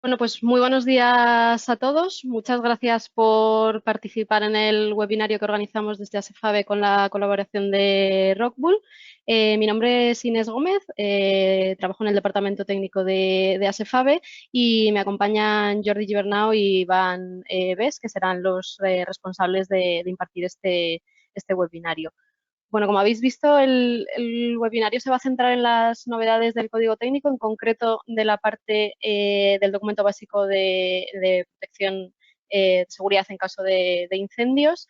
Bueno, pues muy buenos días a todos. Muchas gracias por participar en el webinario que organizamos desde ASEFABE con la colaboración de Rockwool. Mi nombre es Inés Gómez, trabajo en el departamento técnico de ASEFABE y me acompañan Jordi Gibernau y Iván Bes, que serán los responsables de impartir este webinario. Bueno, como habéis visto, el webinario se va a centrar en las novedades del código técnico, en concreto de la parte del documento básico de protección de seguridad en caso de incendios.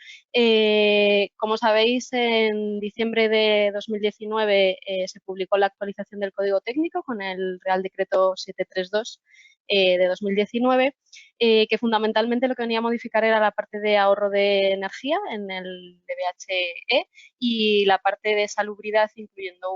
Como sabéis, en diciembre de 2019 se publicó la actualización del código técnico con el Real Decreto 732 de 2019, que fundamentalmente lo que venía a modificar era la parte de ahorro de energía en el DBHE y la parte de salubridad, incluyendo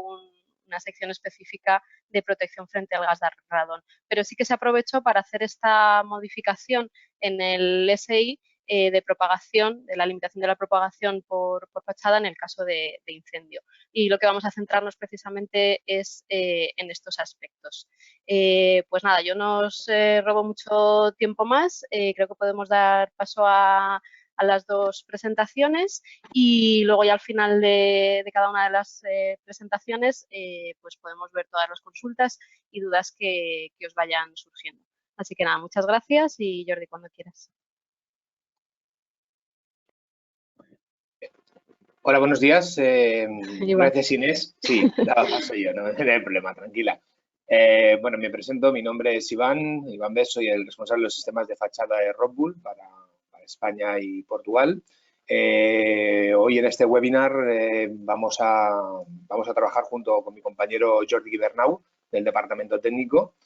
una sección específica de protección frente al gas de radón. Pero sí que se aprovechó para hacer esta modificación en el SI de propagación, de la limitación de la propagación por fachada en el caso de incendio. Y lo que vamos a centrarnos precisamente es en estos aspectos. Pues nada, yo no os robo mucho tiempo más. Creo que podemos dar paso a las dos presentaciones y luego ya al final de cada una de las presentaciones pues podemos ver todas las consultas y dudas que os vayan surgiendo. Así que nada, muchas gracias y Jordi, cuando quieras. Hola, buenos días. Gracias, Inés. Sí, daba paso yo, no hay problema, tranquila. Bueno, me presento, mi nombre es Iván Bes, soy el responsable de los sistemas de fachada de Rockwool para España y Portugal. Hoy en este webinar vamos a trabajar junto con mi compañero Jordi Gibernau del departamento técnico.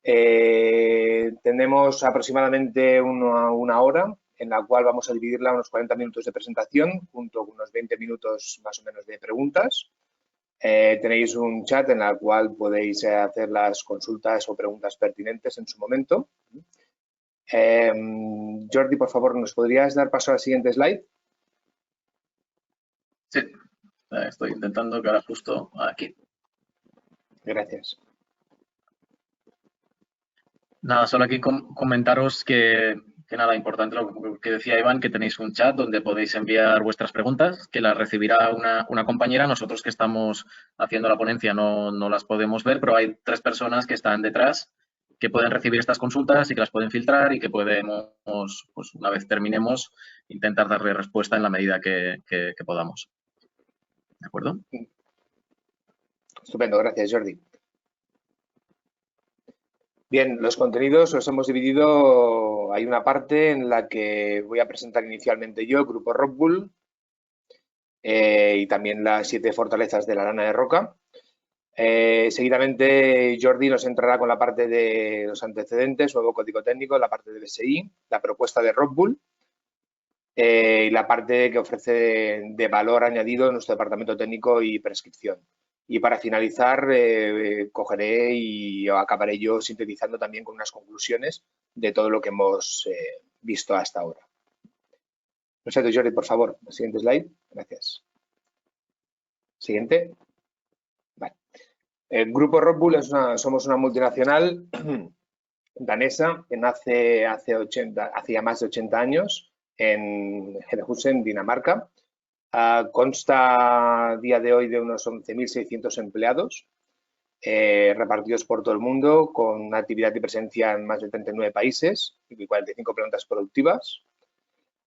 Tenemos aproximadamente una hora en la cual vamos a dividirla unos 40 minutos de presentación junto con unos 20 minutos más o menos de preguntas. Tenéis un chat en el cual podéis hacer las consultas o preguntas pertinentes en su momento. Jordi, por favor, ¿nos podrías dar paso al siguiente slide? Sí, estoy intentando que ahora justo aquí. Gracias. Nada, solo aquí comentaros que nada, importante lo que decía Iván, que tenéis un chat donde podéis enviar vuestras preguntas, que las recibirá una compañera. Nosotros que estamos haciendo la ponencia no las podemos ver, pero hay 3 personas que están detrás que pueden recibir estas consultas y que las pueden filtrar y que podemos, pues una vez terminemos, intentar darle respuesta en la medida que podamos. ¿De acuerdo? Estupendo, gracias, Jordi. Bien, los contenidos los hemos dividido. Hay una parte en la que voy a presentar inicialmente yo, Grupo Rockwool, y también las 7 fortalezas de la lana de roca. Seguidamente Jordi nos entrará con la parte de los antecedentes, nuevo código técnico, la parte de BSI, la propuesta de Rockwool y la parte que ofrece de valor añadido en nuestro departamento técnico y prescripción. Y para finalizar, cogeré y acabaré yo sintetizando también con unas conclusiones de todo lo que hemos visto hasta ahora. Perfecto, Jordi, por favor, el siguiente slide. Gracias. Siguiente. Vale. El Grupo Rockwool somos una multinacional danesa que nace hace más de 80 años en Hedehussen, Dinamarca. Consta a día de hoy de unos 11.600 empleados repartidos por todo el mundo, con una actividad y presencia en más de 39 países y 45 plantas productivas.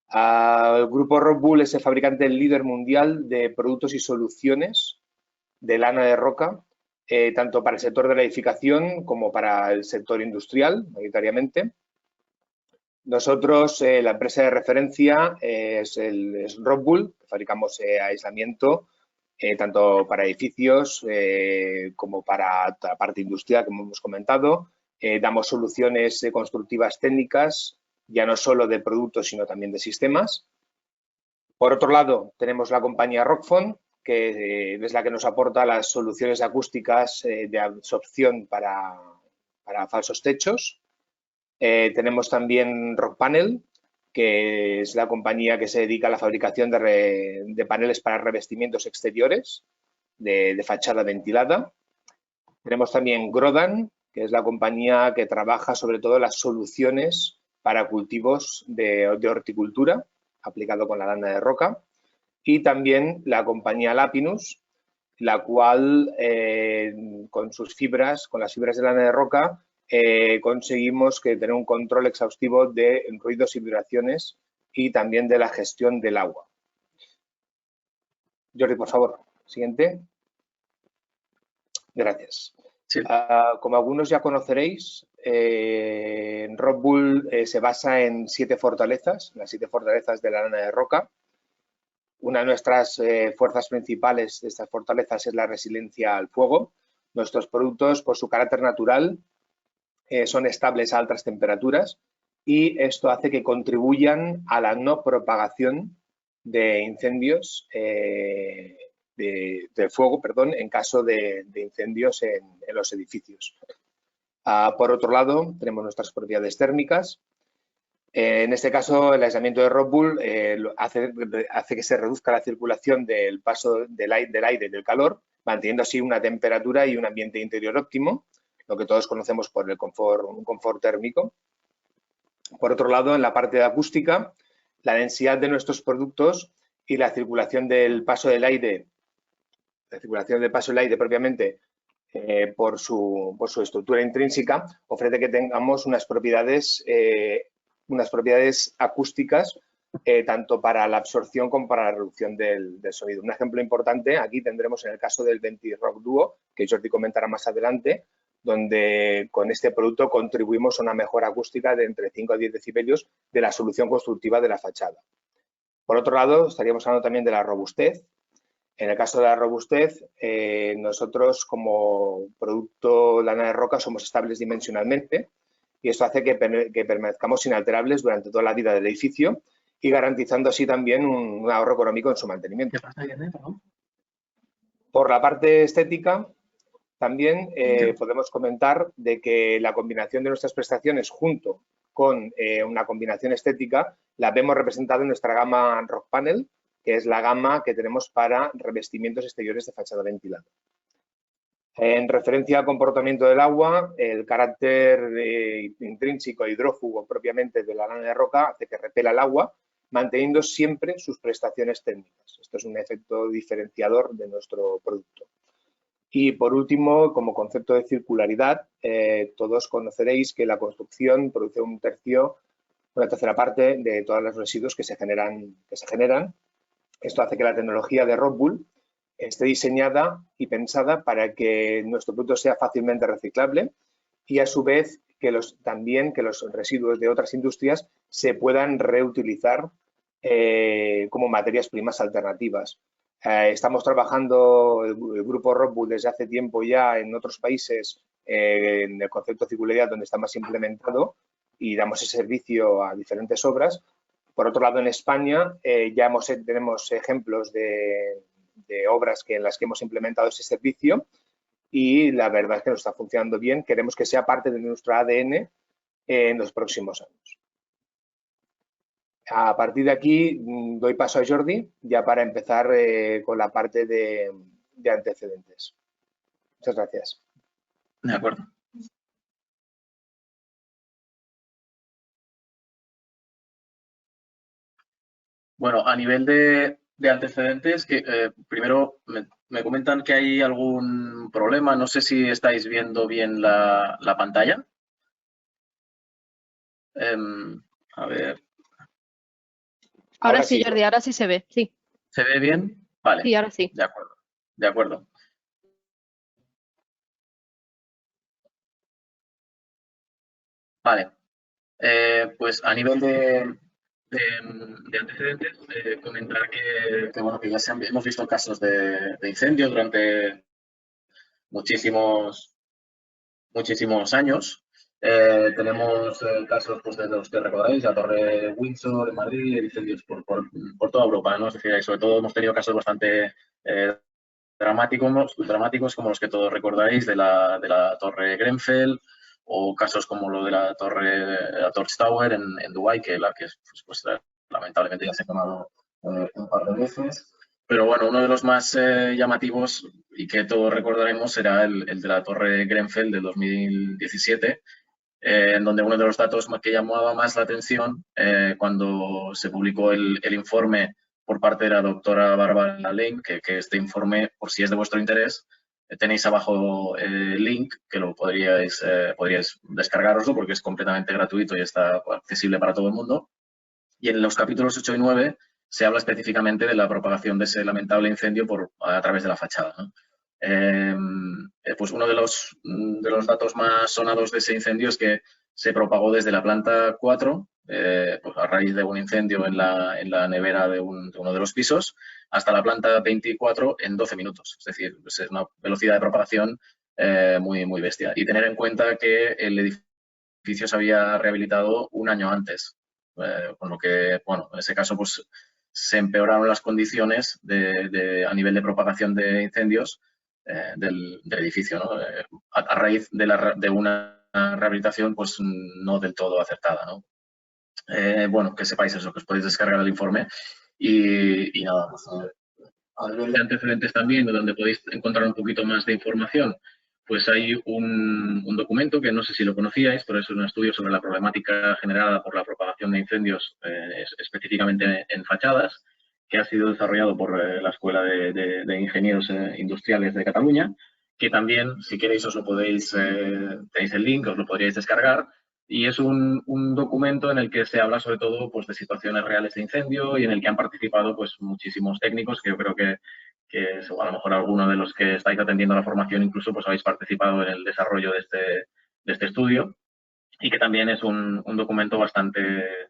El Grupo Rockwool es el fabricante líder mundial de productos y soluciones de lana de roca, tanto para el sector de la edificación como para el sector industrial, mayoritariamente. Nosotros, la empresa de referencia es Rockwool, que fabricamos aislamiento tanto para edificios como para la parte industrial, como hemos comentado. Damos soluciones constructivas técnicas, ya no solo de productos, sino también de sistemas. Por otro lado, tenemos la compañía Rockfon, que es la que nos aporta las soluciones acústicas de absorción para falsos techos. Tenemos también Rockpanel, que es la compañía que se dedica a la fabricación de paneles para revestimientos exteriores de fachada ventilada. Tenemos también Grodan, que es la compañía que trabaja sobre todo las soluciones para cultivos de horticultura, aplicado con la lana de roca, y también la compañía Lapinus, la cual con sus fibras, con las fibras de lana de roca, conseguimos tener un control exhaustivo de ruidos y vibraciones y también de la gestión del agua. Jordi, por favor, siguiente. Gracias. Sí. Como algunos ya conoceréis, Rockwool se basa en 7 fortalezas, las 7 fortalezas de la lana de roca. Una de nuestras fuerzas principales de estas fortalezas es la resiliencia al fuego. Nuestros productos, por su carácter natural, son estables a altas temperaturas y esto hace que contribuyan a la no propagación de incendios, de fuego, perdón, en caso de incendios en los edificios. Por otro lado, tenemos nuestras propiedades térmicas. En este caso, el aislamiento de Rockwool hace que se reduzca la circulación del paso del aire y del calor, manteniendo así una temperatura y un ambiente interior óptimo, lo que todos conocemos por un confort térmico. Por otro lado, en la parte de acústica, la densidad de nuestros productos y la circulación del paso del aire, propiamente, por su estructura intrínseca, ofrece que tengamos unas propiedades acústicas tanto para la absorción como para la reducción del sonido. Un ejemplo importante aquí tendremos en el caso del VentiRock Duo, que Jordi comentará más adelante, donde con este producto contribuimos a una mejora acústica de entre 5 a 10 decibelios de la solución constructiva de la fachada. Por otro lado, estaríamos hablando también de la robustez. En el caso de la robustez, nosotros como producto lana de roca somos estables dimensionalmente y esto hace que permanezcamos inalterables durante toda la vida del edificio y garantizando así también un ahorro económico en su mantenimiento. Por la parte estética, también podemos comentar de que la combinación de nuestras prestaciones junto con una combinación estética la vemos representada en nuestra gama Rock Panel, que es la gama que tenemos para revestimientos exteriores de fachada ventilada. En referencia al comportamiento del agua, el carácter intrínseco hidrófugo propiamente de la lana de roca hace que repela el agua, manteniendo siempre sus prestaciones técnicas. Esto es un efecto diferenciador de nuestro producto. Y por último, como concepto de circularidad, todos conoceréis que la construcción produce una tercera parte de todos los residuos que se generan. Esto hace que la tecnología de Rockwool esté diseñada y pensada para que nuestro producto sea fácilmente reciclable y a su vez también que los residuos de otras industrias se puedan reutilizar como materias primas alternativas. Estamos trabajando el grupo Rockwool desde hace tiempo ya en otros países en el concepto de circularidad donde está más implementado y damos ese servicio a diferentes obras. Por otro lado, en España ya tenemos ejemplos de obras en las que hemos implementado ese servicio y la verdad es que nos está funcionando bien. Queremos que sea parte de nuestro ADN en los próximos años. A partir de aquí doy paso a Jordi ya para empezar con la parte de antecedentes. Muchas gracias. De acuerdo. Bueno, a nivel de antecedentes, que primero me comentan que hay algún problema. No sé si estáis viendo bien la pantalla. A ver. Ahora sí, Jordi, ahora sí se ve, sí. ¿Se ve bien? Vale. Sí, ahora sí. De acuerdo. De acuerdo. Vale. Pues a nivel de antecedentes, comentar que bueno, que ya hemos visto casos de incendios durante muchísimos años. Tenemos casos pues, de los que recordáis, la Torre Windsor en Madrid, incendios por toda Europa, ¿no? Es decir, sobre todo hemos tenido casos bastante dramáticos como los que todos recordáis de la Torre Grenfell o casos como lo de la Torch Tower en Dubái, que pues, lamentablemente ya se ha quemado un par de veces. Pero bueno, uno de los más llamativos y que todos recordaremos será el de la Torre Grenfell de 2017, en donde uno de los datos que llamaba más la atención cuando se publicó el informe por parte de la doctora Barbara Lane, que este informe, por si es de vuestro interés, tenéis abajo el link que lo podríais descargaroslo porque es completamente gratuito y está accesible para todo el mundo. Y en los capítulos 8 y 9 se habla específicamente de la propagación de ese lamentable incendio a través de la fachada, ¿no? Pues uno de los datos más sonados de ese incendio es que se propagó desde la planta 4, pues a raíz de un incendio en la nevera de uno de los pisos, hasta la planta 24 en 12 minutos. Es decir, pues es una velocidad de propagación muy, muy bestia. Y tener en cuenta que el edificio se había rehabilitado un año antes, con lo que, bueno, en ese caso, pues se empeoraron las condiciones a nivel de propagación de incendios del edificio, ¿no? A raíz de una rehabilitación pues no del todo acertada, ¿no? Bueno, que sepáis eso, que os podéis descargar el informe y nada, pues a nivel de antecedentes también, donde podéis encontrar un poquito más de información, pues hay un documento que no sé si lo conocíais, pero es un estudio sobre la problemática generada por la propagación de incendios específicamente en fachadas, que ha sido desarrollado por la Escuela de Ingenieros Industriales de Cataluña, que también, si queréis, os lo podéis, tenéis el link, os lo podríais descargar, y es un documento en el que se habla sobre todo pues, de situaciones reales de incendio y en el que han participado pues, muchísimos técnicos, que yo creo que a lo mejor alguno de los que estáis atendiendo la formación incluso pues habéis participado en el desarrollo de este estudio, y que también es un documento bastante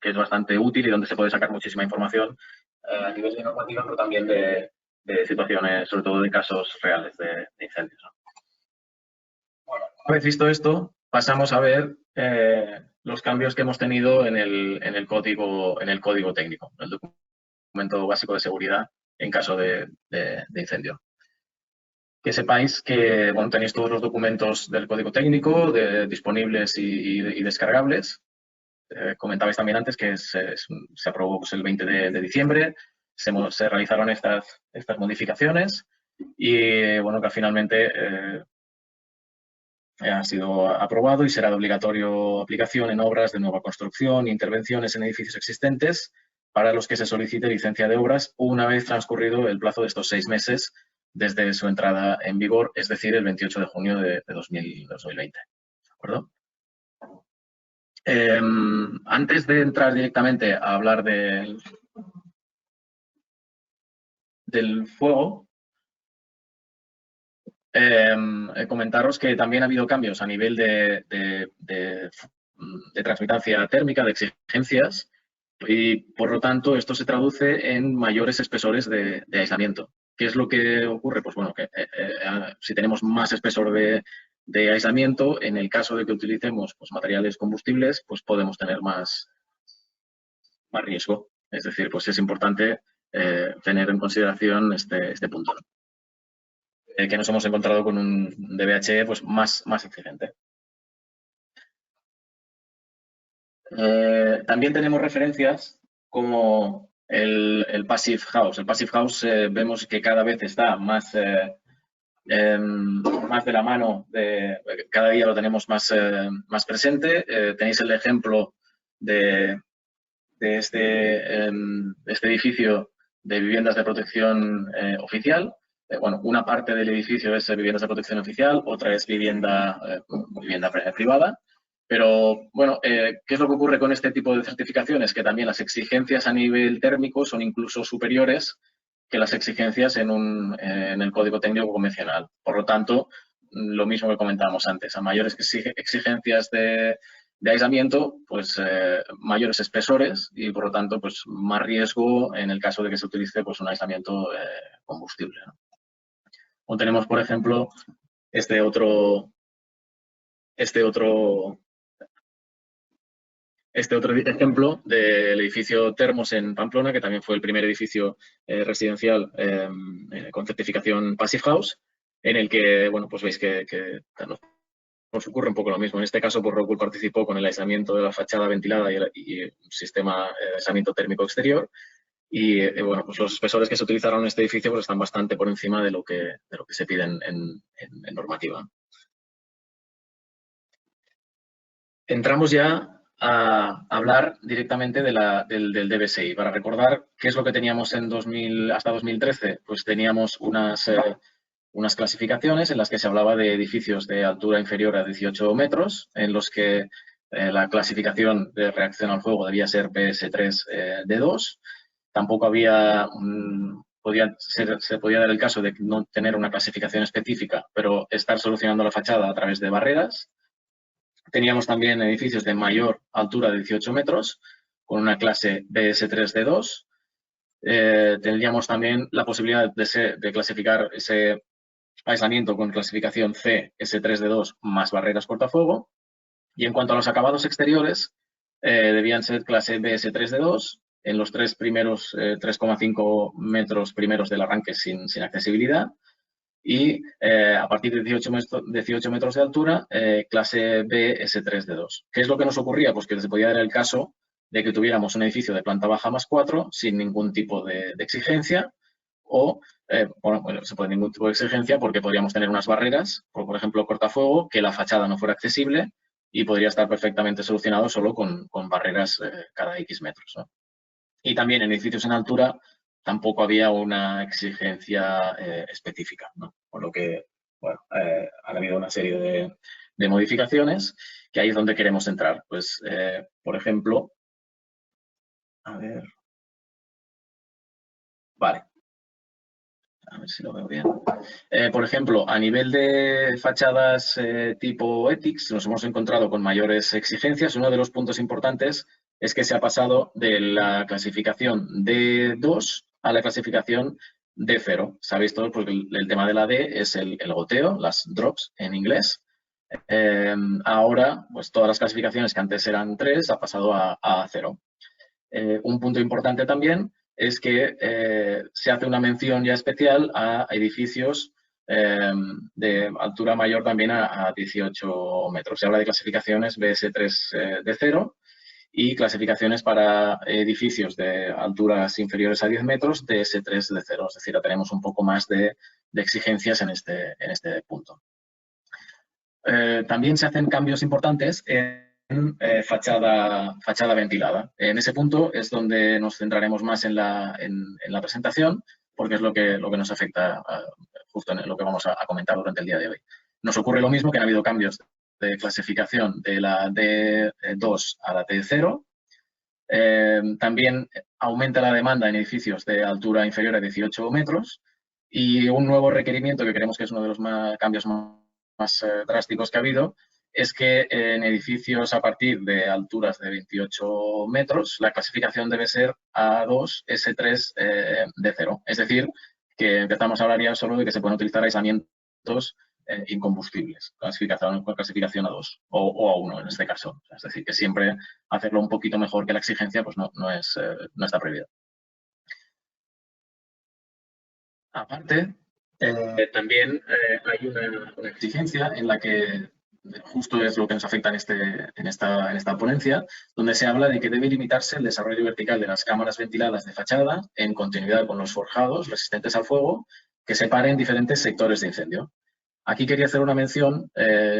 que es bastante útil y donde se puede sacar muchísima información a nivel de normativa, pero también de situaciones, sobre todo de casos reales de incendios, ¿no? Bueno, una vez visto esto, pasamos a ver los cambios que hemos tenido en el código técnico, el documento básico de seguridad en caso de incendio. Que sepáis que bueno, tenéis todos los documentos del código técnico disponibles y descargables. Comentabais también antes que se aprobó pues, el 20 de diciembre, se realizaron estas modificaciones y bueno, que finalmente ha sido aprobado y será de obligatorio aplicación en obras de nueva construcción e intervenciones en edificios existentes para los que se solicite licencia de obras una vez transcurrido el plazo de estos 6 meses desde su entrada en vigor, es decir, el 28 de junio de 2020. ¿De acuerdo? Antes de entrar directamente a hablar del fuego, comentaros que también ha habido cambios a nivel de transmitancia térmica, de exigencias, y por lo tanto esto se traduce en mayores espesores de aislamiento. ¿Qué es lo que ocurre? Pues bueno, que si tenemos más espesor de aislamiento, en el caso de que utilicemos pues, materiales combustibles, pues podemos tener más riesgo. Es decir, pues es importante tener en consideración este punto, ¿no? Que nos hemos encontrado con un DBHE pues, más exigente. También tenemos referencias como el Passive House. El Passive House vemos que cada vez está más de la mano, cada día lo tenemos más presente. Tenéis el ejemplo de este edificio de viviendas de protección oficial. Bueno, una parte del edificio es viviendas de protección oficial, otra es vivienda privada. Pero, bueno, ¿qué es lo que ocurre con este tipo de certificaciones? Que también las exigencias a nivel térmico son incluso superiores que las exigencias en el código técnico convencional. Por lo tanto, lo mismo que comentábamos antes, a mayores exigencias de aislamiento, pues mayores espesores y, por lo tanto, pues más riesgo en el caso de que se utilice pues, un aislamiento combustible, ¿no? O tenemos, por ejemplo, este otro ejemplo del edificio Termos en Pamplona, que también fue el primer edificio residencial con certificación Passive House, en el que, bueno, pues veis que nos ocurre un poco lo mismo. En este caso, pues Rockwool participó con el aislamiento de la fachada ventilada y un sistema de aislamiento térmico exterior. Y bueno, pues los espesores que se utilizaron en este edificio pues están bastante por encima de lo que se pide en normativa. Entramos ya a hablar directamente del DBSI. Para recordar qué es lo que teníamos hasta 2013, pues teníamos unas clasificaciones en las que se hablaba de edificios de altura inferior a 18 metros, en los que la clasificación de reacción al fuego debía ser BS3 D2. Tampoco había, se podía dar el caso de no tener una clasificación específica, pero estar solucionando la fachada a través de barreras. Teníamos también edificios de mayor altura de 18 metros, con una clase BS3D2. Tendríamos también la posibilidad de clasificar ese aislamiento con clasificación C, S3D2 más barreras cortafuego. Y en cuanto a los acabados exteriores, debían ser clase BS3D2 en los 3,5 metros primeros del arranque sin accesibilidad. Y a partir de 18 metros de altura, clase BS3D2. ¿Qué es lo que nos ocurría? Pues que se podía dar el caso de que tuviéramos un edificio de planta baja más 4 sin ningún tipo de exigencia, o bueno, se puede ningún tipo de exigencia porque podríamos tener unas barreras, por ejemplo, cortafuego, que la fachada no fuera accesible y podría estar perfectamente solucionado solo con barreras cada X metros, ¿no? Y también en edificios en altura tampoco había una exigencia específica, ¿no? Por lo que, bueno, ha habido una serie de modificaciones que ahí es donde queremos entrar. Pues, por ejemplo, a ver. Vale. A ver si lo veo bien. Por ejemplo, a nivel de fachadas tipo ETICS, nos hemos encontrado con mayores exigencias. Uno de los puntos importantes es que se ha pasado de la clasificación D2 a la clasificación D0. Sabéis todos, porque el tema de la D es el goteo, las drops en inglés. Ahora, pues todas las clasificaciones que antes eran 3 ha pasado a 0. Un punto importante también es que se hace una mención ya especial a edificios de altura mayor también a 18 metros. Se habla de clasificaciones BS3 de 0 y clasificaciones para edificios de alturas inferiores a 10 metros de S3 de 0. Es decir, tenemos un poco más de exigencias en este punto. También se hacen cambios importantes en fachada ventilada. En ese punto es donde nos centraremos más en la presentación, porque es lo que nos afecta justo en lo que vamos a comentar durante el día de hoy. Nos ocurre lo mismo, que han habido cambios de clasificación de la D2 a la D0. También aumenta la demanda en edificios de altura inferior a 18 metros y un nuevo requerimiento que creemos que es uno de los cambios más drásticos que ha habido es que en edificios a partir de alturas de 28 metros la clasificación debe ser A2 S3 de 0. Es decir, que empezamos a hablar ya solo de que se pueden utilizar aislamientos incombustibles, clasificación A2 o A1 en este caso. Es decir, que siempre hacerlo un poquito mejor que la exigencia pues no está prohibido. Aparte, también hay una exigencia en la que justo es lo que nos afecta en esta ponencia, donde se habla de que debe limitarse el desarrollo vertical de las cámaras ventiladas de fachada en continuidad con los forjados resistentes al fuego que separen diferentes sectores de incendio. Aquí quería hacer una mención,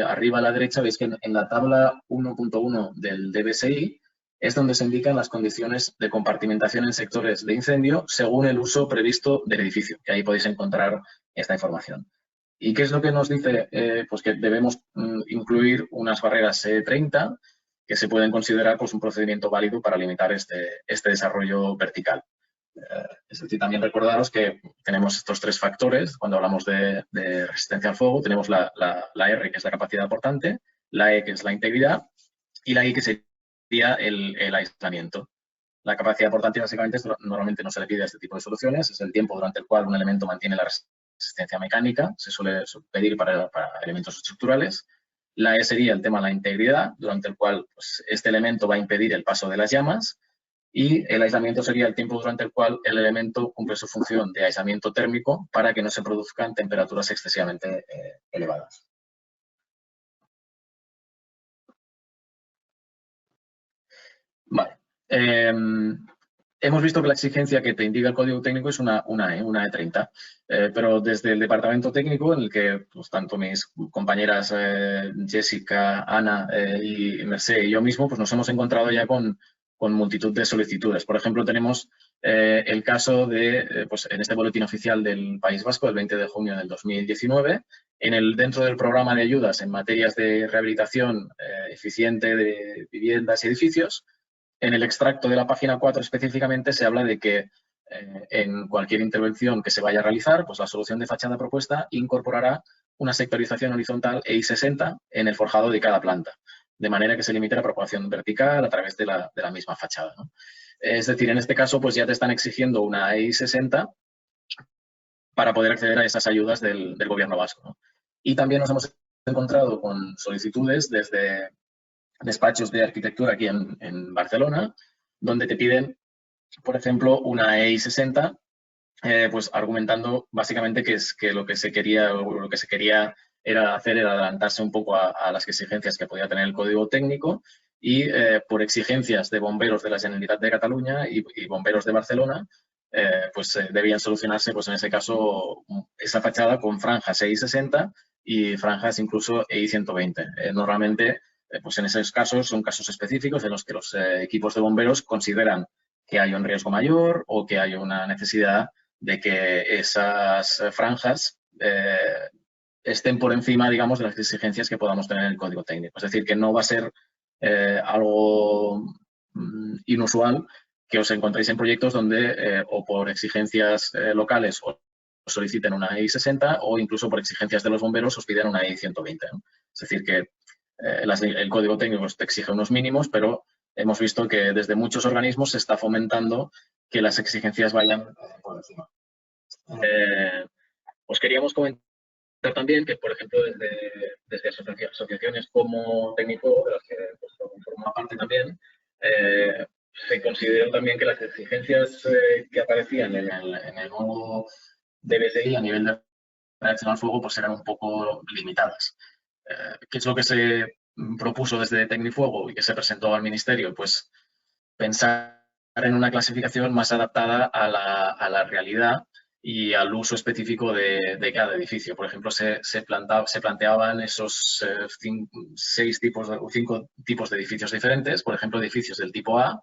arriba a la derecha veis que en la tabla 1.1 del DBSI es donde se indican las condiciones de compartimentación en sectores de incendio según el uso previsto del edificio, que ahí podéis encontrar esta información. ¿Y qué es lo que nos dice? Pues que debemos incluir unas barreras 30 que se pueden considerar pues, un procedimiento válido para limitar este desarrollo vertical. Es decir, también recordaros que tenemos estos 3 factores cuando hablamos de resistencia al fuego. Tenemos la R, que es la capacidad aportante, la E, que es la integridad, y la I, que sería el aislamiento. La capacidad aportante, básicamente, normalmente no se le pide a este tipo de soluciones. Es el tiempo durante el cual un elemento mantiene la resistencia mecánica. Se suele pedir para elementos estructurales. La E sería el tema de la integridad, durante el cual pues, este elemento va a impedir el paso de las llamas. Y el aislamiento sería el tiempo durante el cual el elemento cumple su función de aislamiento térmico para que no se produzcan temperaturas excesivamente elevadas. Vale. hemos visto que la exigencia que te indica el código técnico es una E30, pero desde el departamento técnico, en el que pues, tanto mis compañeras Jessica, Ana y Mercé y yo mismo, pues nos hemos encontrado ya con multitud de solicitudes. Por ejemplo, tenemos el caso de, pues en este boletín oficial del País Vasco, el 20 de junio del 2019, dentro del programa de ayudas en materias de rehabilitación eficiente de viviendas y edificios, en el extracto de la página 4 específicamente se habla de que en cualquier intervención que se vaya a realizar, pues la solución de fachada propuesta incorporará una sectorización horizontal EI60 en el forjado de cada planta, de manera que se limite la propagación vertical a través de la misma fachada, ¿no? Es decir, en este caso, pues ya te están exigiendo una EI60 para poder acceder a esas ayudas del gobierno vasco, ¿no? Y también nos hemos encontrado con solicitudes desde despachos de arquitectura aquí en Barcelona, donde te piden, por ejemplo, una EI60, pues argumentando básicamente que lo que se quería era adelantarse un poco a las exigencias que podía tener el código técnico y por exigencias de bomberos de la Generalitat de Cataluña y bomberos de Barcelona, pues debían solucionarse, pues en ese caso, esa fachada con franjas EI60 y franjas incluso EI120. Normalmente, pues en esos casos son casos específicos en los que los equipos de bomberos consideran que hay un riesgo mayor o que hay una necesidad de que esas franjas estén por encima, digamos, de las exigencias que podamos tener en el código técnico. Es decir, que no va a ser algo inusual que os encontréis en proyectos donde o por exigencias locales os soliciten una EI60 o incluso por exigencias de los bomberos os pidan una EI120, ¿no? Es decir, que el código técnico te exige unos mínimos, pero hemos visto que desde muchos organismos se está fomentando que las exigencias vayan por encima. Os queríamos comentar también que, por ejemplo, desde asociaciones como Técnico, de las que pues, forma parte también, se consideró también que las exigencias que aparecían en el nuevo DBCI a nivel de reacción al fuego pues eran un poco limitadas. ¿Qué es lo que se propuso desde Tecnifuego y que se presentó al Ministerio? Pues pensar en una clasificación más adaptada a la realidad y al uso específico de cada edificio. Por ejemplo, se planteaban esos 5 tipos de edificios diferentes. Por ejemplo, edificios del tipo A,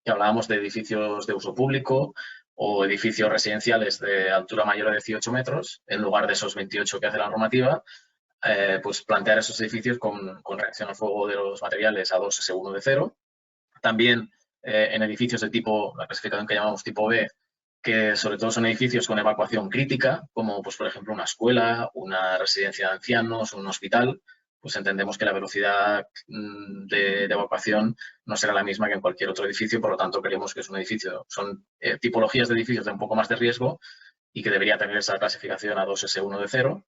que hablábamos de edificios de uso público o edificios residenciales de altura mayor a 18 metros, en lugar de esos 28 que hace la normativa, pues plantear esos edificios con reacción al fuego de los materiales a 2S1 de 0. También en edificios de tipo, la clasificación que llamamos tipo B, que sobre todo son edificios con evacuación crítica, como pues por ejemplo una escuela, una residencia de ancianos, un hospital, pues entendemos que la velocidad de evacuación no será la misma que en cualquier otro edificio, por lo tanto creemos que es un edificio, son tipologías de edificios de un poco más de riesgo y que debería tener esa clasificación a 2S1 de 0.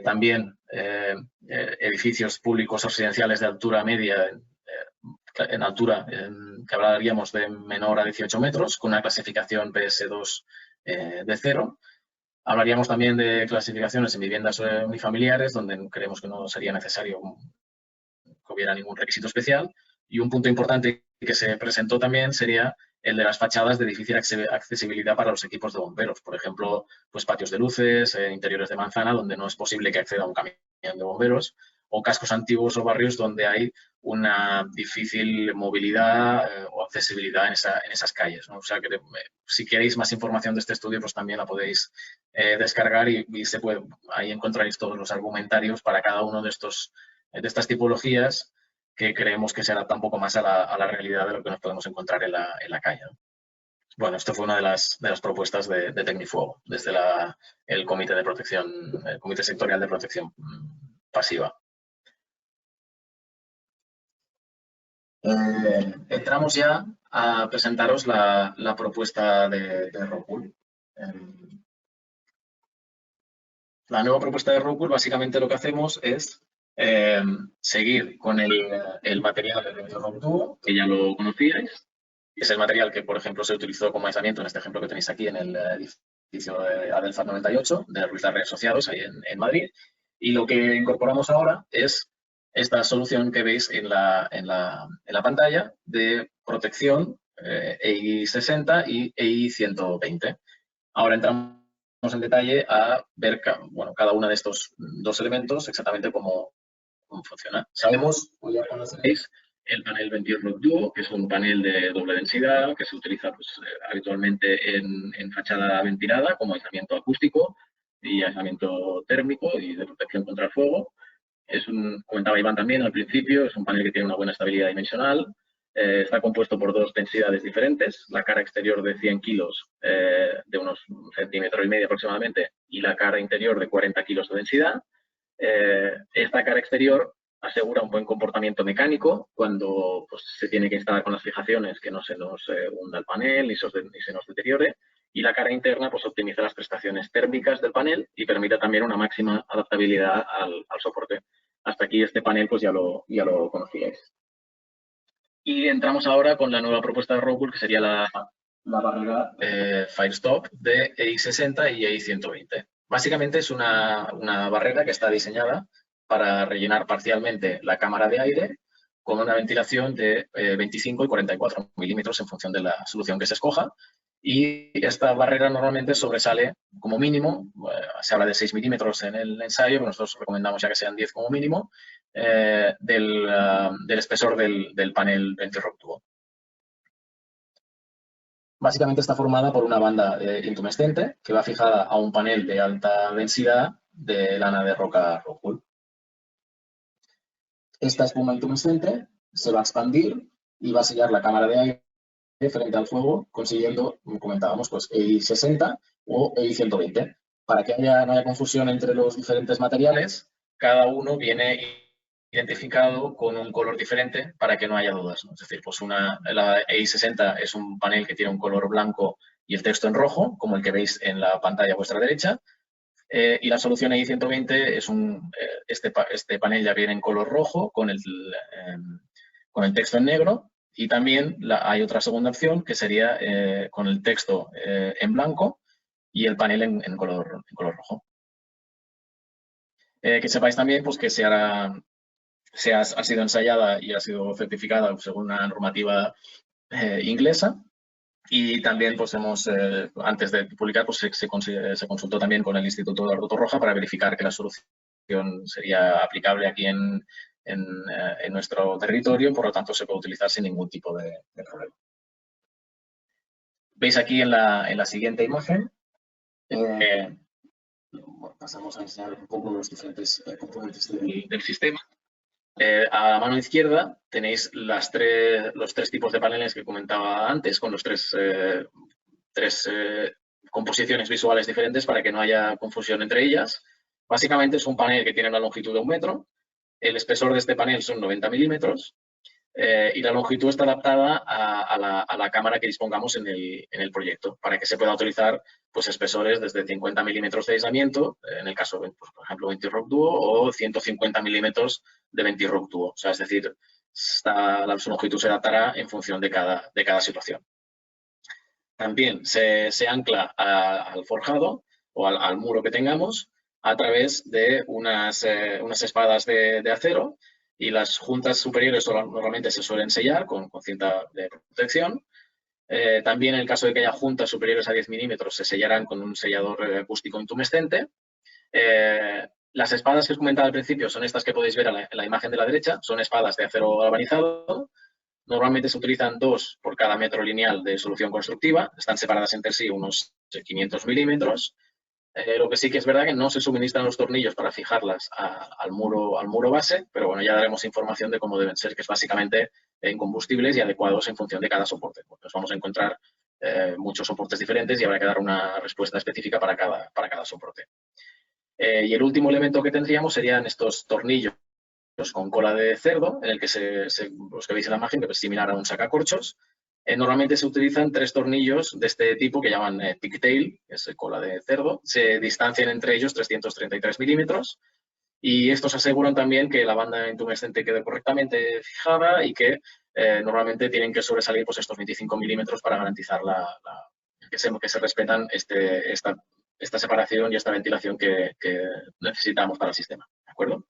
También edificios públicos o residenciales de altura media, en altura, que hablaríamos de menor a 18 metros, con una clasificación PS2 de 0. Hablaríamos también de clasificaciones en viviendas unifamiliares, donde creemos que no sería necesario que hubiera ningún requisito especial. Y un punto importante que se presentó también sería el de las fachadas de difícil accesibilidad para los equipos de bomberos. Por ejemplo, pues patios de luces, interiores de manzana, donde no es posible que acceda un camión de bomberos, o cascos antiguos o barrios donde hay una difícil movilidad o accesibilidad en esas calles, ¿no? O sea, que si queréis más información de este estudio, pues también la podéis descargar y ahí encontraréis todos los argumentarios para cada uno de estas tipologías que creemos que se adapta un poco más a la realidad de lo que nos podemos encontrar en la calle, ¿no? Bueno, esto fue una de las propuestas de Tecnifuego desde el Comité de Protección, el Comité Sectorial de Protección Pasiva. Entramos ya a presentaros la propuesta de Rockwool. La nueva propuesta de Rockwool, básicamente lo que hacemos es seguir con el material de Rockwool, que ya lo conocíais. Es el material que, por ejemplo, se utilizó como aislamiento en este ejemplo que tenéis aquí en el edificio Adelfar 98 de Ruiz Larrey Asociados, ahí en Madrid. Y lo que incorporamos ahora es esta solución que veis en la pantalla de protección EI 60 y EI 120. Ahora entramos en detalle a ver cada uno de estos dos elementos exactamente cómo funciona. Sabemos, o ya conoceréis, el panel Venture Rock Duo, que es un panel de doble densidad que se utiliza habitualmente en fachada ventilada como aislamiento acústico y aislamiento térmico y de protección contra el fuego. Comentaba Iván también al principio, es un panel que tiene una buena estabilidad dimensional. Está compuesto por dos densidades diferentes, la cara exterior de 100 kilos de unos 1,5 centímetros aproximadamente y la cara interior de 40 kilos de densidad. Esta cara exterior asegura un buen comportamiento mecánico cuando pues, se tiene que instalar con las fijaciones, que no se nos hunda el panel ni se nos deteriore. Y la cara interna pues, optimiza las prestaciones térmicas del panel y permite también una máxima adaptabilidad al soporte. Hasta aquí este panel pues ya lo conocíais. Y entramos ahora con la nueva propuesta de Rockwool, que sería la barrera Firestop de EI 60 y EI 120. Básicamente es una barrera que está diseñada para rellenar parcialmente la cámara de aire con una ventilación de 25 y 44 milímetros en función de la solución que se escoja. Y esta barrera normalmente sobresale como mínimo, se habla de 6 milímetros en el ensayo, pero nosotros recomendamos ya que sean 10 como mínimo, del espesor del panel Venture Rock Duo. Básicamente está formada por una banda intumescente que va fijada a un panel de alta densidad de lana de roca Rockwool. Esta espuma intumescente se va a expandir y va a sellar la cámara de aire frente al fuego, consiguiendo, como comentábamos, pues EI 60 o EI 120. Para que no haya confusión entre los diferentes materiales, cada uno viene identificado con un color diferente para que no haya dudas, ¿no? Es decir, pues la EI 60 es un panel que tiene un color blanco y el texto en rojo, como el que veis en la pantalla a vuestra derecha. Y la solución EI 120 es este panel ya viene en color rojo con el texto en negro. Y también hay otra segunda opción que sería con el texto en blanco y el panel en color rojo. Que sepáis también pues, que ha sido ensayada y ha sido certificada según una normativa inglesa. Y también pues, antes de publicar, pues, se consultó también con el Instituto Eduardo Torroja para verificar que la solución sería aplicable aquí en nuestro territorio, por lo tanto se puede utilizar sin ningún tipo de problema. Veis aquí en la siguiente imagen, pasamos a enseñar un poco los diferentes componentes del sistema. A la mano izquierda tenéis los tres tipos de paneles que comentaba antes, con los tres composiciones visuales diferentes para que no haya confusión entre ellas. Básicamente es un panel que tiene una longitud de 1 metro. El espesor de este panel son 90 milímetros y la longitud está adaptada a la cámara que dispongamos en el proyecto para que se pueda utilizar pues, espesores desde 50 milímetros de aislamiento, en el caso, pues, por ejemplo, Venture Rock Duo, o 150 milímetros de Venture Rock Duo. O sea, es decir, su longitud se adaptará en función de cada situación. También se ancla al forjado o al muro que tengamos a través de unas espadas de acero y las juntas superiores normalmente se suelen sellar con cinta de protección. También en el caso de que haya juntas superiores a 10 milímetros se sellarán con un sellador acústico intumescente. Las espadas que os comentaba al principio son estas que podéis ver en la imagen de la derecha, son espadas de acero galvanizado. Normalmente se utilizan 2 por cada metro lineal de solución constructiva, están separadas entre sí unos 500 milímetros. Lo que sí que es verdad que no se suministran los tornillos para fijarlas al muro base, pero bueno, ya daremos información de cómo deben ser, que es básicamente incombustibles y adecuados en función de cada soporte. Porque nos vamos a encontrar muchos soportes diferentes y habrá que dar una respuesta específica para cada soporte. Y el último elemento que tendríamos serían estos tornillos con cola de cerdo, en el que los que veis en la imagen, que es similar a un sacacorchos. Normalmente se utilizan 3 tornillos de este tipo que llaman pigtail, que es cola de cerdo. Se distancian entre ellos 333 milímetros y estos aseguran también que la banda intumescente quede correctamente fijada y que normalmente tienen que sobresalir pues, estos 25 milímetros para garantizar que se respetan esta separación y esta ventilación que necesitamos para el sistema. ¿De acuerdo?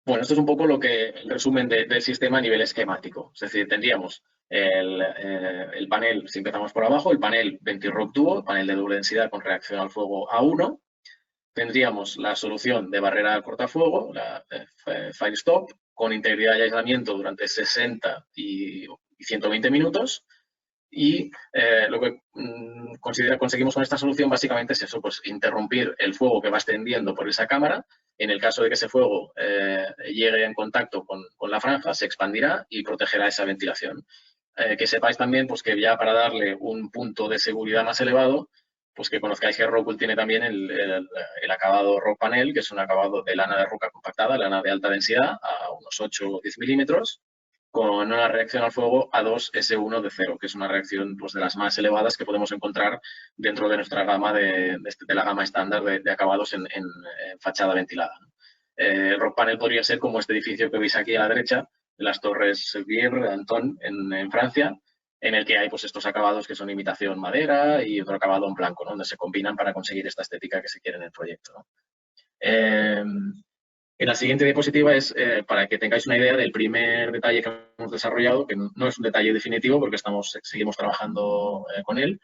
Bueno, esto es un poco el resumen del sistema a nivel esquemático. Es decir, tendríamos el panel, si empezamos por abajo, el panel Venti-Rock Duo, panel de doble densidad con reacción al fuego A1. Tendríamos la solución de barrera cortafuego, la Firestop, con integridad y aislamiento durante 60 y 120 minutos. Y lo que conseguimos con esta solución básicamente es eso, pues interrumpir el fuego que va extendiendo por esa cámara. En el caso de que ese fuego llegue en contacto con la franja, se expandirá y protegerá esa ventilación. Que sepáis también pues, que ya para darle un punto de seguridad más elevado, pues que conozcáis que Rockwool tiene también el acabado Rock Panel, que es un acabado de lana de roca compactada, lana de alta densidad, a unos 8 o 10 milímetros, con una reacción al fuego A2S1 de 0, que es una reacción pues, de las más elevadas que podemos encontrar dentro de nuestra gama de la gama estándar de acabados en fachada ventilada. El Rock Panel podría ser como este edificio que veis aquí a la derecha, las Torres Vierre, Anton, en Francia, en el que hay pues, estos acabados que son imitación madera y otro acabado en blanco, ¿no? Donde se combinan para conseguir esta estética que se quiere en el proyecto, ¿no? En la siguiente diapositiva es para que tengáis una idea del primer detalle que hemos desarrollado, que no es un detalle definitivo porque seguimos trabajando con él,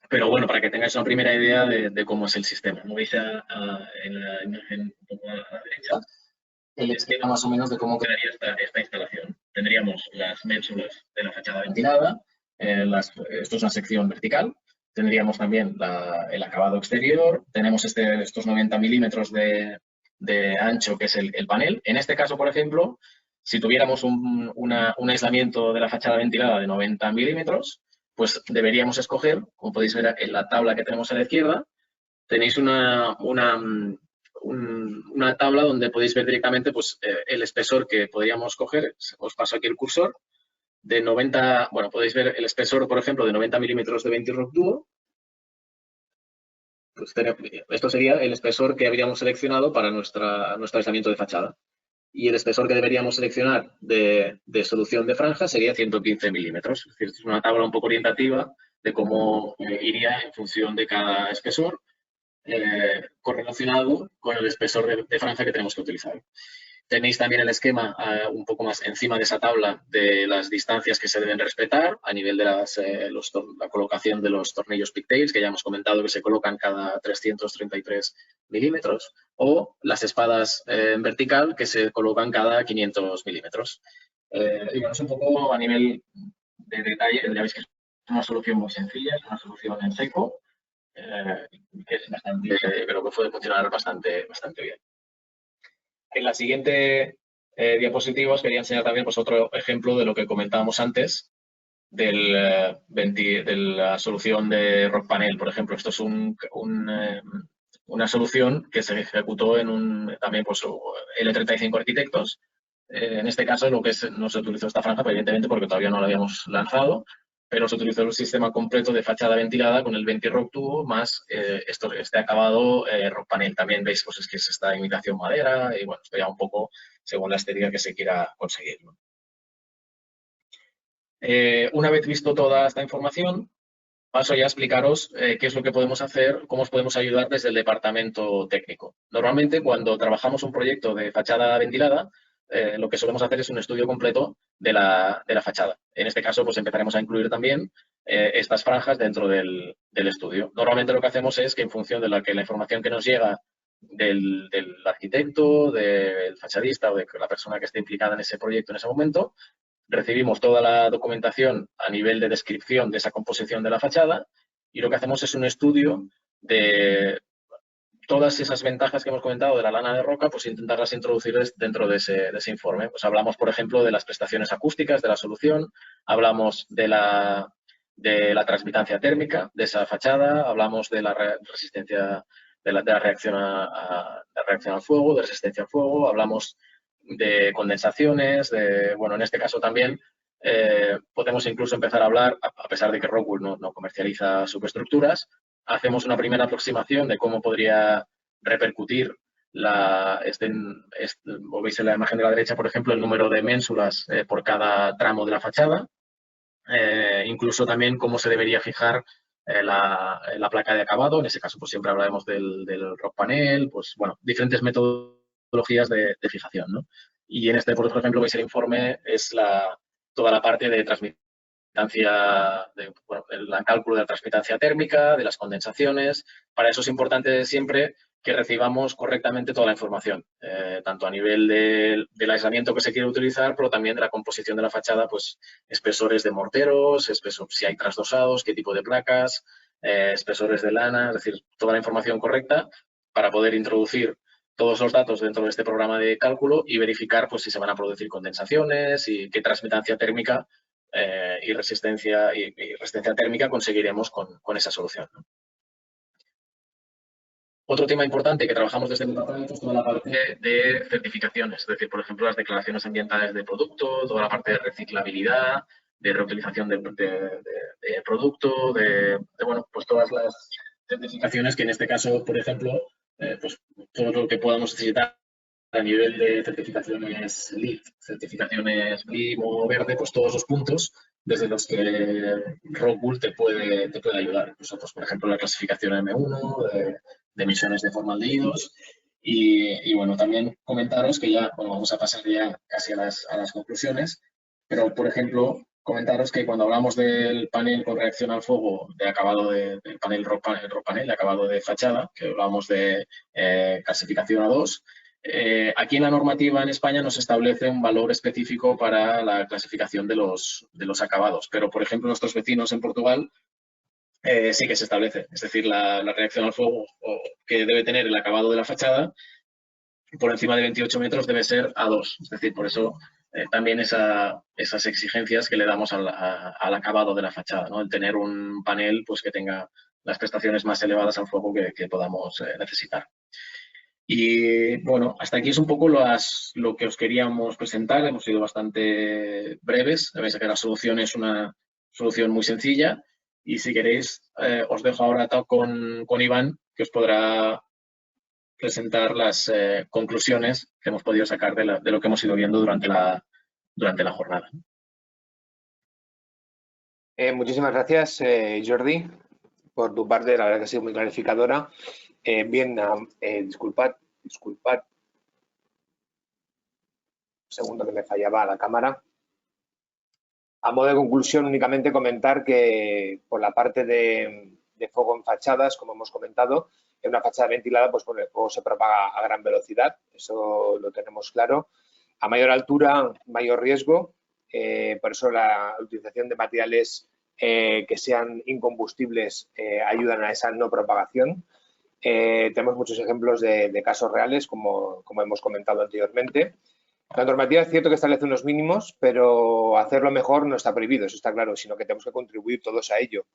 pero bueno, para que tengáis una primera idea de cómo es el sistema. Como veis en la imagen un poco a la derecha, el esquema más o menos de cómo quedaría esta instalación. Tendríamos las ménsulas de la fachada ventilada, esto es una sección vertical, tendríamos también el acabado exterior, tenemos estos 90 milímetros de ancho que es el panel. En este caso, por ejemplo, si tuviéramos un aislamiento de la fachada ventilada de 90 milímetros, pues deberíamos escoger, como podéis ver en la tabla que tenemos a la izquierda, tenéis una tabla donde podéis ver directamente pues, el espesor que podríamos coger. Os paso aquí el cursor. De 90, bueno, podéis ver el espesor, por ejemplo, de 90 milímetros de Venti-Rock Duo. Pues esto sería el espesor que habríamos seleccionado para nuestro aislamiento de fachada. Y el espesor que deberíamos seleccionar de solución de franja sería 115 milímetros. Es decir, es una tabla un poco orientativa de cómo iría en función de cada espesor correlacionado con el espesor de franja que tenemos que utilizar. Tenéis también el esquema un poco más encima de esa tabla de las distancias que se deben respetar a nivel de la colocación de los tornillos pigtails, que ya hemos comentado que se colocan cada 333 milímetros, o las espadas en vertical que se colocan cada 500 milímetros. Y bueno, es un poco a nivel de detalle, ya veis que es una solución muy sencilla, es una solución en seco, que es bastante, creo que puede funcionar bastante bien. En la siguiente diapositiva os quería enseñar también pues, otro ejemplo de lo que comentábamos antes de la solución de Rock Panel. Por ejemplo, esto es una solución que se ejecutó en también pues, L35 Arquitectos. En este caso no se utilizó esta franja, evidentemente porque todavía no la habíamos lanzado, pero se utilizó el sistema completo de fachada ventilada con el Venti-Rock Duo más este acabado Rock Panel. También veis pues, es que es esta imitación madera y bueno, esto ya un poco según la estética que se quiera conseguir, ¿no? Una vez visto toda esta información, paso ya a explicaros qué es lo que podemos hacer, cómo os podemos ayudar desde el departamento técnico. Normalmente, cuando trabajamos un proyecto de fachada ventilada, lo que solemos hacer es un estudio completo de la fachada. En este caso, pues empezaremos a incluir también estas franjas dentro del estudio. Normalmente lo que hacemos es que en función de la información que nos llega del arquitecto, del fachadista o de la persona que esté implicada en ese proyecto en ese momento, recibimos toda la documentación a nivel de descripción de esa composición de la fachada y lo que hacemos es un estudio de todas esas ventajas que hemos comentado de la lana de roca, pues intentarlas introducir dentro de ese informe. Pues hablamos, por ejemplo, de las prestaciones acústicas de la solución, hablamos de la transmitancia térmica de esa fachada, hablamos de la resistencia, de la reacción al fuego, de resistencia al fuego, hablamos de condensaciones, bueno, en este caso también podemos incluso empezar a hablar, a pesar de que Rockwool no comercializa superestructuras, hacemos una primera aproximación de cómo podría repercutir veis en la imagen de la derecha, por ejemplo, el número de ménsulas por cada tramo de la fachada, incluso también cómo se debería fijar la placa de acabado. En ese caso, pues siempre hablaremos del Rock Panel, pues bueno, diferentes métodos metodologías de fijación, ¿no? Y en este, por ejemplo, veis el informe, es toda la parte de transmitancia, el cálculo de la transmitancia térmica, de las condensaciones. Para eso es importante siempre que recibamos correctamente toda la información, tanto a nivel del aislamiento que se quiere utilizar, pero también de la composición de la fachada, pues espesores de morteros, si hay trasdosados, qué tipo de placas, espesores de lana, es decir, toda la información correcta para poder introducir todos los datos dentro de este programa de cálculo y verificar pues, si se van a producir condensaciones y qué transmitancia térmica y resistencia térmica conseguiremos con esa solución, ¿no? Otro tema importante que trabajamos desde el departamento es toda la parte de certificaciones, es decir, por ejemplo, las declaraciones ambientales de producto, toda la parte de reciclabilidad, de reutilización de producto, bueno, pues todas las certificaciones que en este caso, por ejemplo, pues todo lo que podamos necesitar a nivel de certificaciones LEED, certificaciones BREEAM o verde, pues todos los puntos desde los que Rockwool te puede ayudar. Nosotros, por ejemplo, la clasificación M1 de emisiones de formaldehídos y bueno, también comentaros que ya, bueno, vamos a pasar ya casi a las conclusiones, pero, por ejemplo, comentaros que cuando hablamos del panel con reacción al fuego de acabado del panel rock panel, de acabado de fachada, que hablamos de clasificación A2, aquí en la normativa en España nos establece un valor específico para la clasificación de los acabados, pero, por ejemplo, nuestros vecinos en Portugal sí que se establece. Es decir, la reacción al fuego que debe tener el acabado de la fachada por encima de 28 metros debe ser A2. Es decir, por eso también esas exigencias que le damos al acabado de la fachada, ¿no? El tener un panel pues, que tenga las prestaciones más elevadas al fuego que podamos necesitar. Y bueno, hasta aquí es un poco lo que os queríamos presentar. Hemos sido bastante breves. Veis que la solución es una solución muy sencilla. Y si queréis, os dejo ahora con Iván, que os podrá presentar las conclusiones que hemos podido sacar de lo que hemos ido viendo durante la jornada. Muchísimas gracias, Jordi, por tu parte. La verdad que ha sido muy clarificadora. Bien, disculpad. Un segundo que me fallaba la cámara. A modo de conclusión, únicamente comentar que por la parte de fuego en fachadas, como hemos comentado, en una fachada ventilada, pues el fuego se propaga a gran velocidad, eso lo tenemos claro. A mayor altura, mayor riesgo, por eso la utilización de materiales que sean incombustibles ayudan a esa no propagación. Tenemos muchos ejemplos de casos reales, como hemos comentado anteriormente. La normativa es cierto que establece unos mínimos, pero hacerlo mejor no está prohibido, eso está claro, sino que tenemos que contribuir todos a ello.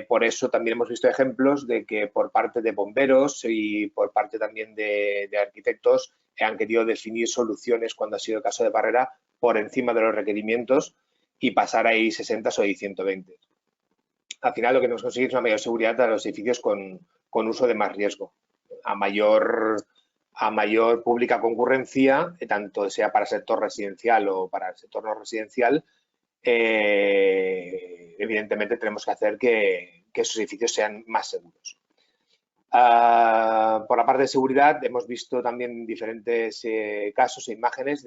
Por eso también hemos visto ejemplos de que por parte de bomberos y por parte también de arquitectos han querido definir soluciones cuando ha sido el caso de barrera por encima de los requerimientos y pasar a I60 o I120. Al final lo que hemos conseguido es una mayor seguridad a los edificios con uso de más riesgo. A mayor pública concurrencia, tanto sea para el sector residencial o para el sector no residencial, evidentemente tenemos que hacer que esos edificios sean más seguros. Por la parte de seguridad hemos visto también diferentes casos e imágenes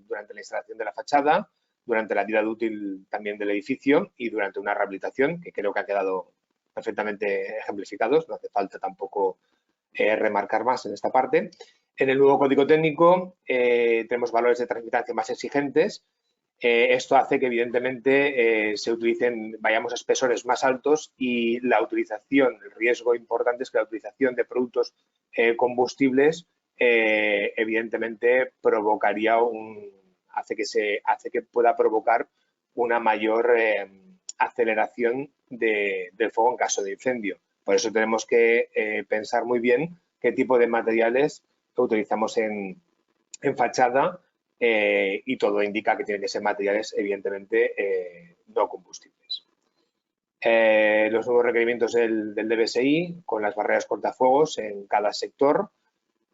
durante la instalación de la fachada, durante la vida útil también del edificio y durante una rehabilitación, que creo que ha quedado perfectamente ejemplificados, no hace falta tampoco remarcar más en esta parte. En el nuevo código técnico tenemos valores de transmitancia más exigentes. Esto hace que evidentemente vayamos a espesores más altos y la utilización, el riesgo importante es que la utilización de productos combustibles evidentemente provocaría hace que pueda provocar una mayor aceleración del fuego en caso de incendio. Por eso tenemos que pensar muy bien qué tipo de materiales utilizamos en fachada y todo indica que tienen que ser materiales evidentemente no combustibles. Los nuevos requerimientos del DBSI con las barreras cortafuegos en cada sector.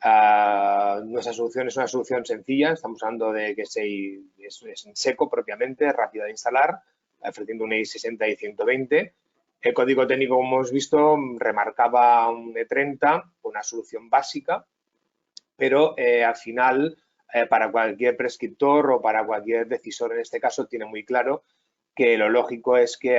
Nuestra solución es una solución sencilla, estamos hablando de que es en seco propiamente, rápida de instalar, ofreciendo un I60 y 120. El código técnico, como hemos visto, remarcaba un E30, una solución básica, pero al final, para cualquier prescriptor o para cualquier decisor en este caso, tiene muy claro que lo lógico es que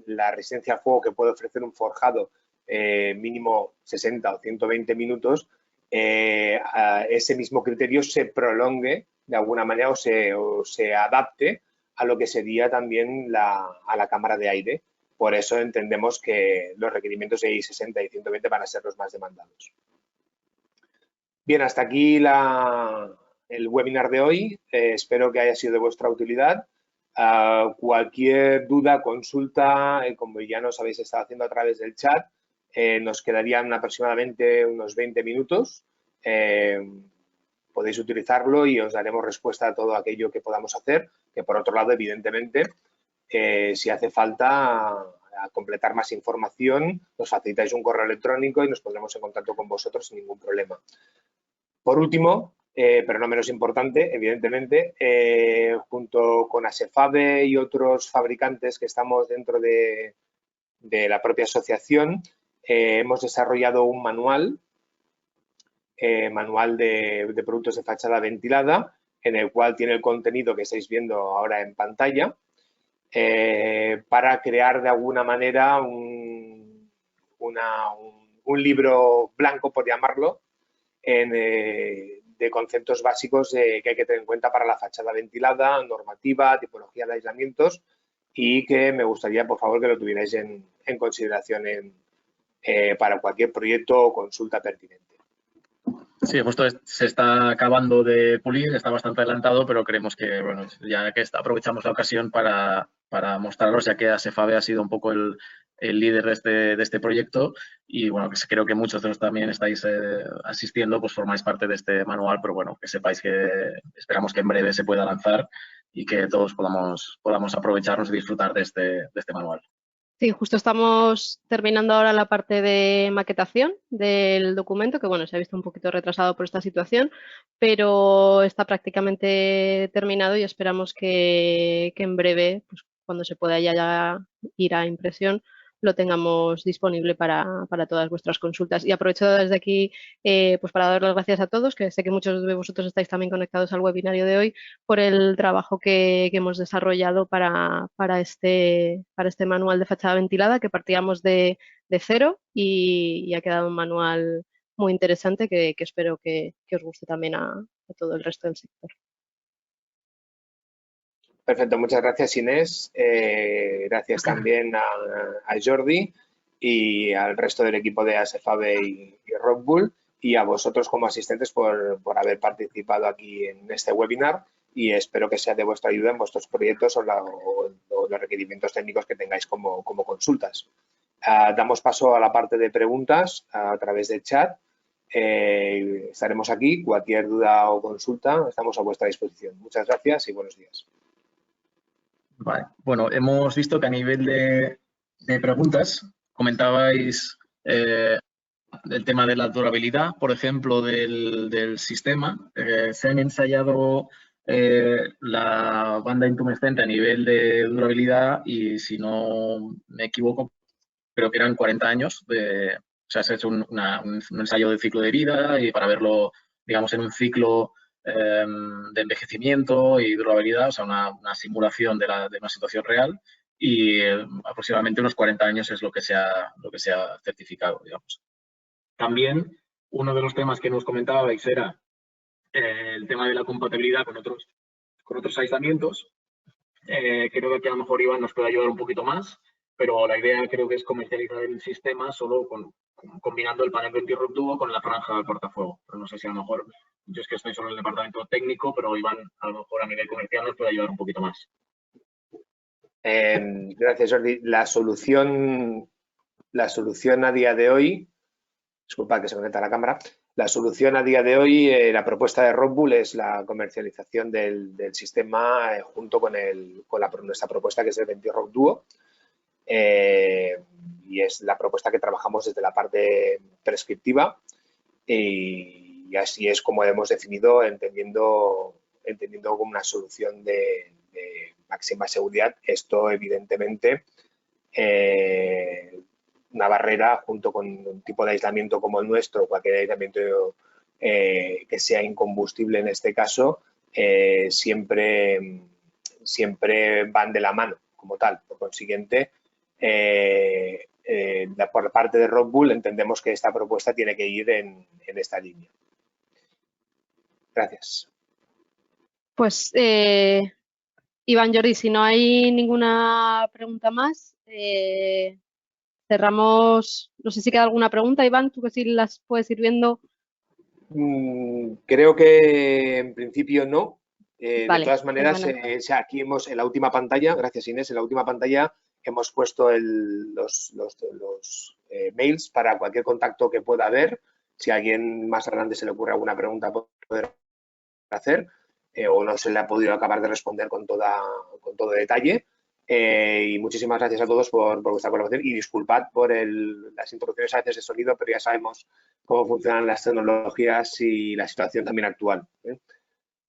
la resistencia al fuego que puede ofrecer un forjado mínimo 60 o 120 minutos, ese mismo criterio se prolongue de alguna manera o se adapte a lo que sería también a la cámara de aire. Por eso entendemos que los requerimientos de I60 y 120 van a ser los más demandados. Bien, hasta aquí el webinar de hoy. Espero que haya sido de vuestra utilidad. Cualquier duda, consulta, como ya nos habéis estado haciendo a través del chat, nos quedarían aproximadamente unos 20 minutos. Podéis utilizarlo y os daremos respuesta a todo aquello que podamos hacer, que por otro lado, evidentemente, si hace falta a completar más información, nos facilitáis un correo electrónico y nos pondremos en contacto con vosotros sin ningún problema. Por último, pero no menos importante, evidentemente, junto con ASEFABE y otros fabricantes que estamos dentro de la propia asociación, hemos desarrollado un manual de productos de fachada ventilada, en el cual tiene el contenido que estáis viendo ahora en pantalla, para crear de alguna manera un libro blanco, por llamarlo, de conceptos básicos que hay que tener en cuenta para la fachada ventilada, normativa, tipología de aislamientos, y que me gustaría, por favor, que lo tuvierais en consideración para cualquier proyecto o consulta pertinente. Sí, justo se está acabando de pulir, está bastante adelantado, pero creemos que, bueno, ya que aprovechamos la ocasión para mostraros, ya que ASEFABE ha sido un poco el líder de este proyecto y, bueno, que creo que muchos de los también estáis asistiendo, pues formáis parte de este manual, pero, bueno, que sepáis que esperamos que en breve se pueda lanzar y que todos podamos aprovecharnos y disfrutar de este manual. Sí, justo estamos terminando ahora la parte de maquetación del documento, que bueno, se ha visto un poquito retrasado por esta situación, pero está prácticamente terminado y esperamos que en breve, pues cuando se pueda ya ir a impresión, lo tengamos disponible para todas vuestras consultas. Y aprovecho desde aquí pues para dar las gracias a todos, que sé que muchos de vosotros estáis también conectados al webinario de hoy, por el trabajo que hemos desarrollado para este manual de fachada ventilada, que partíamos de cero y ha quedado un manual muy interesante que espero que os guste también a todo el resto del sector. Perfecto, muchas gracias, Inés. Gracias también a Jordi y al resto del equipo de ASEFABE y Rockwool, y a vosotros como asistentes por haber participado aquí en este webinar, y espero que sea de vuestra ayuda en vuestros proyectos o los requerimientos técnicos que tengáis como consultas. Damos paso a la parte de preguntas a través del chat. Estaremos aquí. Cualquier duda o consulta, estamos a vuestra disposición. Muchas gracias y buenos días. Vale. Bueno, hemos visto que a nivel de preguntas comentabais el tema de la durabilidad, por ejemplo, del sistema. Se han ensayado la banda intumescente a nivel de durabilidad y, si no me equivoco, creo que eran 40 años. O sea, se ha hecho un ensayo de ciclo de vida y para verlo, digamos, en un ciclo de envejecimiento y durabilidad, o sea, una simulación de una situación real, y aproximadamente unos 40 años es lo que se ha certificado, digamos. También uno de los temas que nos comentabais era el tema de la compatibilidad con otros aislamientos. Creo que aquí a lo mejor Iván nos puede ayudar un poquito más, pero la idea creo que es comercializar el sistema solo combinando el panel Ventilrock Duo con la franja del portafuego. Pero no sé si a lo mejor, yo es que estoy solo en el departamento técnico, pero Iván a lo mejor a nivel comercial nos puede ayudar un poquito más. Gracias, Jordi. La solución a día de hoy, disculpa que se conecta la cámara, la solución a día de hoy, la propuesta de Rockwool es la comercialización del sistema junto con nuestra propuesta, que es el Ventilrock Duo. Y es la propuesta que trabajamos desde la parte prescriptiva, y así es como hemos definido, entendiendo como una solución de máxima seguridad. Esto, evidentemente, una barrera junto con un tipo de aislamiento como el nuestro, cualquier aislamiento que sea incombustible en este caso, siempre van de la mano como tal. Por consiguiente, por parte de Rockwool entendemos que esta propuesta tiene que ir en esta línea. Gracias. Pues, Iván, Jordi, si no hay ninguna pregunta más, cerramos. No sé si queda alguna pregunta, Iván, tú que sí las puedes ir viendo. Creo que en principio no. Vale, de todas maneras, aquí hemos en la última pantalla, gracias Inés, en la última pantalla hemos puesto los mails para cualquier contacto que pueda haber. Si a alguien más adelante se le ocurre alguna pregunta, poder hacer o no se le ha podido acabar de responder con todo detalle. Y muchísimas gracias a todos por vuestra colaboración y disculpad por las interrupciones a veces de sonido, pero ya sabemos cómo funcionan las tecnologías y la situación también actual.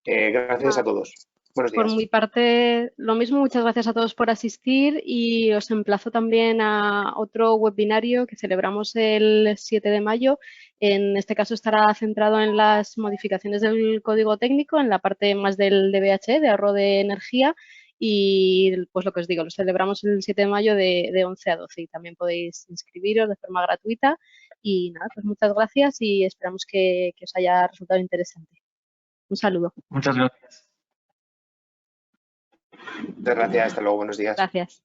Gracias a todos. Buenos días. Por mi parte, lo mismo, muchas gracias a todos por asistir y os emplazo también a otro webinario que celebramos el 7 de mayo. En este caso estará centrado en las modificaciones del código técnico, en la parte más del DBH, de ahorro de energía. Y pues lo que os digo, lo celebramos el 7 de mayo de 11 a 12 y también podéis inscribiros de forma gratuita. Y nada, pues muchas gracias y esperamos que os haya resultado interesante. Un saludo. Muchas gracias. Muchas gracias. Hasta luego. Buenos días. Gracias.